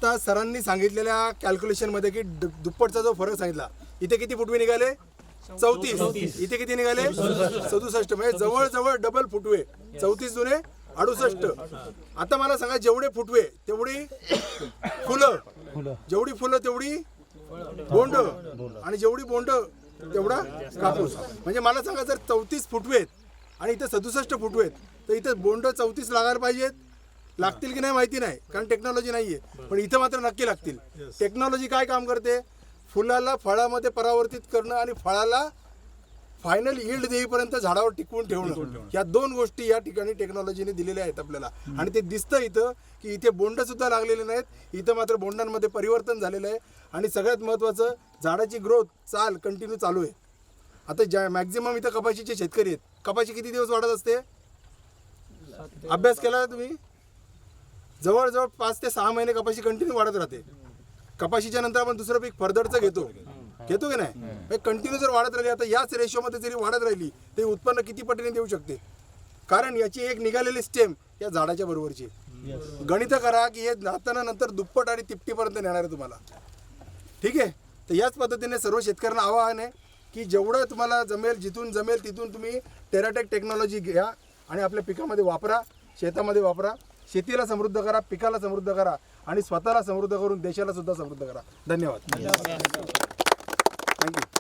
आता सरांनी सांगितलेल्या कॅल्क्युलेशनमध्ये की दुप्पटचा जो फरक सांगितला, इथे किती फुटवे निघाले? 34. इथे किती निघाले? 67. म्हणजे जवळजवळ डबल फुटवे. 34 दुने 68. आता मला सांगा, जेवढे फुटवे तेवढी फुलं, जेवढी फुलं तेवढी बोंड, आणि जेवढी बोंड तेवढा कापूस. म्हणजे मला सांगा, जर 34 फुटवे आहेत आणि इथे 67 फुटवे आहेत, तर इथे बोंड 34 लागायला पाहिजेत. लागतील की नाही माहिती नाही, कारण टेक्नॉलॉजी नाहीये, पण इथं मात्र नक्की लागतील. टेक्नॉलॉजी काय काम करते? फुलाला फळामध्ये परावर्तित करणं आणि फळाला फायनल यील्ड देईपर्यंत झाडावर टिकवून ठेवणं. या दोन गोष्टी या ठिकाणी टेक्नॉलॉजीने दिलेल्या आहेत आपल्याला. आणि ते दिसतं इथं की इथे बोंड सुद्धा लागलेले नाहीत, इथं मात्र बोंडांमध्ये परिवर्तन झालेलं आहे. आणि सगळ्यात महत्त्वाचं, झाडाची ग्रोथ चाल कंटिन्यू चालू आहे. आता ज्या मॅक्झिमम इथं कपाशीचे शेतकरी आहेत, कपाशी किती दिवस वाढत असते? अभ्यास केला तुम्ही? जवळजवळ 5 ते 6 महिने कपाशी कंटिन्यू वाढत राहते. कपाशीच्या नंतर आपण दुसरं पीक फर्दरचं घेतो की नाही? कंटिन्यू जर वाढत राहिली, आता याच रेशोमध्ये जरी वाढत राहिली, ते उत्पन्न किती पटीने देऊ शकते? कारण याची एक निघालेली स्टेम या झाडाच्या बरोबरची. गणित करा की हे जाताना नंतर दुप्पट आणि तिप्टीपर्यंत नेणार आहे तुम्हाला. ठीक आहे? तर याच पद्धतीने सर्व शेतकऱ्यांना आवाहन आहे की जेवढं तुम्हाला जमेल, जिथून जमेल तिथून तुम्ही टेराटेक टेक्नॉलॉजी घ्या आणि आपल्या पिकामध्ये वापरा, शेतामध्ये वापरा. शेतीला समृद्ध करा, पिकाला समृद्ध करा आणि स्वतःला समृद्ध करून देशाला सुद्धा समृद्ध करा. धन्यवाद. थँक्यू.